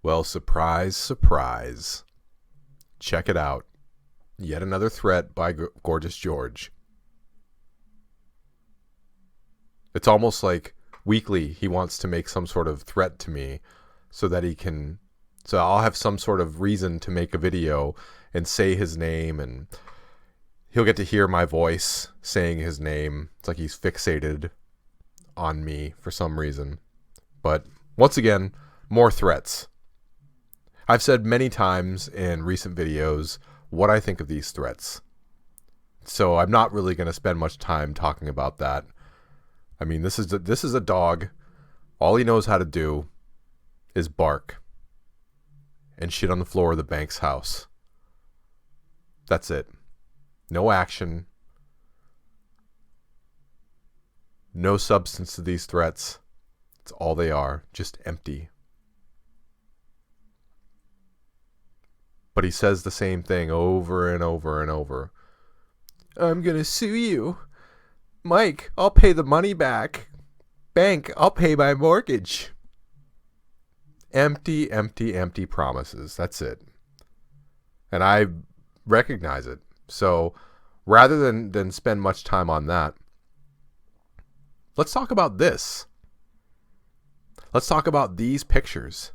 Well, surprise, surprise. Check it out. Yet another threat by Gorgeous George. It's almost like weekly he wants to make some sort of threat to me so that he can... So I'll have some sort of reason to make a video and say his name, and he'll get to hear my voice saying his name. It's like he's fixated on me for some reason. But once again, more threats. I've said many times in recent videos what I think of these threats. So I'm not really going to spend much time talking about that. I mean, this is a dog. All he knows how to do is bark and shit on the floor of the bank's house. That's it. No action. No substance to these threats. It's all they are, just empty. But he says the same thing over and over and over. I'm going to sue you. Mike, I'll pay the money back. Bank, I'll pay my mortgage. Empty, empty, empty promises. That's it. And I recognize it. So rather than spend much time on that, let's talk about this. Let's talk about these pictures.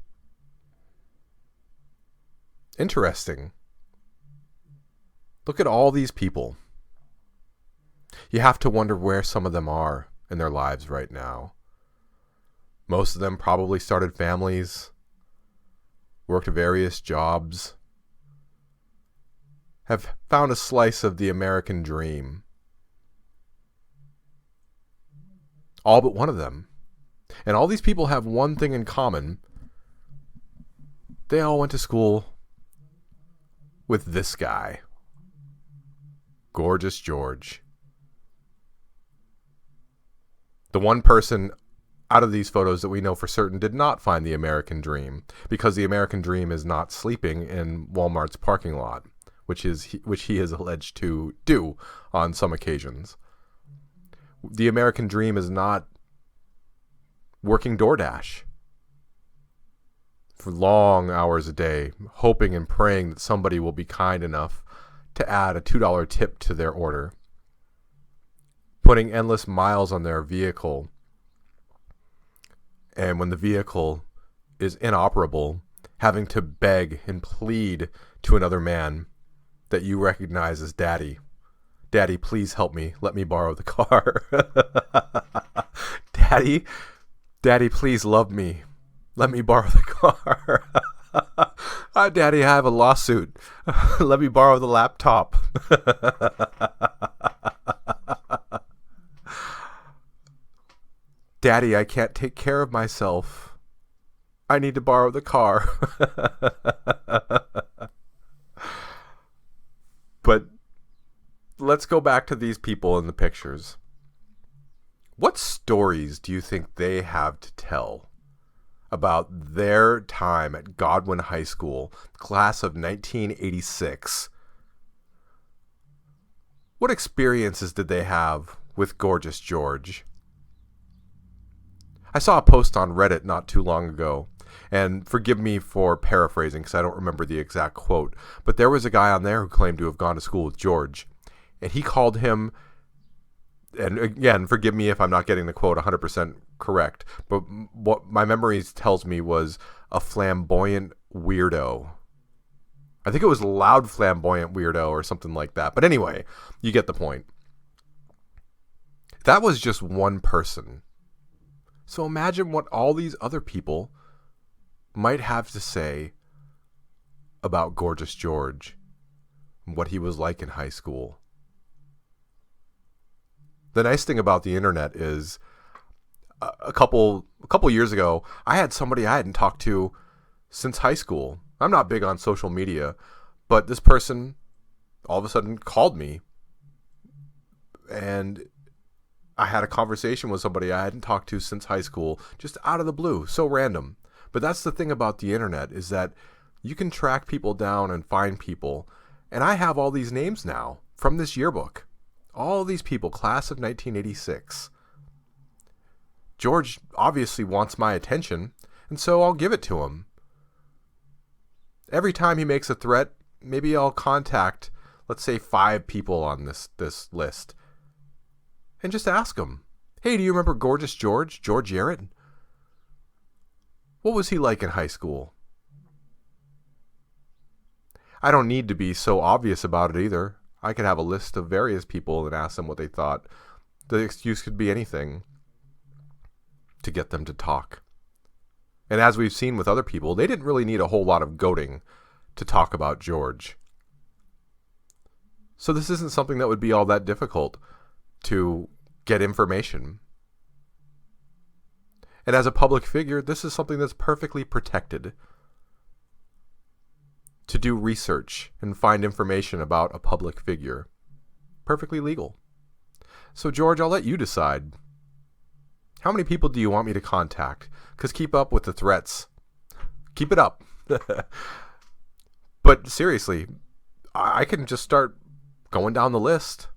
Interesting. Look at all these people. You have to wonder where some of them are in their lives right now. Most of them probably started families, worked various jobs, have found a slice of the American dream. All but one of them. And all these people have one thing in common. They all went to school with this guy, Gorgeous George. The one person out of these photos that we know for certain did not find the American dream, because the American dream is not sleeping in Walmart's parking lot, which he is alleged to do on some occasions. The American dream is not working DoorDash for long hours a day, hoping and praying that somebody will be kind enough to add a $2 tip to their order. Putting endless miles on their vehicle, and when the vehicle is inoperable, having to beg and plead to another man that you recognize as daddy. Daddy, please help me. Let me borrow the car. Daddy, please love me. Let me borrow the car. Daddy, I have a lawsuit. Let me borrow the laptop. Daddy, I can't take care of myself. I need to borrow the car. But let's go back to these people in the pictures. What stories do you think they have to tell about their time at Godwin High School, class of 1986? What experiences did they have with Gorgeous George? I saw a post on Reddit not too long ago, and forgive me for paraphrasing because I don't remember the exact quote, but there was a guy on there who claimed to have gone to school with George, and he called him, and again, forgive me if I'm not getting the quote 100% correct, but what my memory tells me was a flamboyant weirdo. I think it was loud flamboyant weirdo or something like that, but anyway, you get the point. That was just one person. So imagine what all these other people might have to say about Gorgeous George and what he was like in high school. The nice thing about the internet is a couple years ago, I had somebody I hadn't talked to since high school. I'm not big on social media, but this person all of a sudden called me, and I had a conversation with somebody I hadn't talked to since high school, just out of the blue, so random. But that's the thing about the internet, is that you can track people down and find people. And I have all these names now from this yearbook. All these people, class of 1986. George obviously wants my attention, and so I'll give it to him. Every time he makes a threat, maybe I'll contact, let's say, 5 people on this list and just ask them, hey, do you remember Gorgeous George Yaridian? What was he like in high school? I don't need to be so obvious about it either. I could have a list of various people and ask them what they thought. The excuse could be anything to get them to talk. And as we've seen with other people, they didn't really need a whole lot of goading to talk about George. So this isn't something that would be all that difficult to get information. And as a public figure, this is something that's perfectly protected. To do research and find information about a public figure. Perfectly legal. So George, I'll let you decide. How many people do you want me to contact? Because keep up with the threats. Keep it up. But seriously, I can just start going down the list.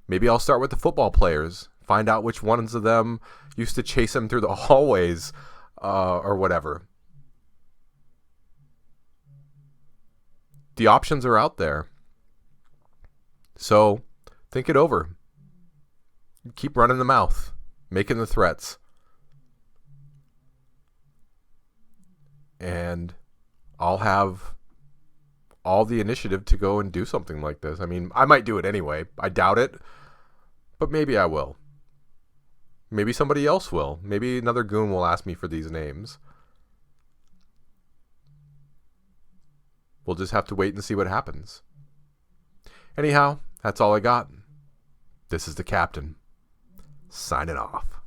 Maybe I'll start with the football players. Find out which ones of them used to chase him through the hallways or whatever. The options are out there. So think it over. Keep running the mouth, making the threats. And I'll have all the initiative to go and do something like this. I mean, I might do it anyway. I doubt it, but maybe I will. Maybe somebody else will. Maybe another goon will ask me for these names. We'll just have to wait and see what happens. Anyhow, that's all I got. This is the captain, signing off.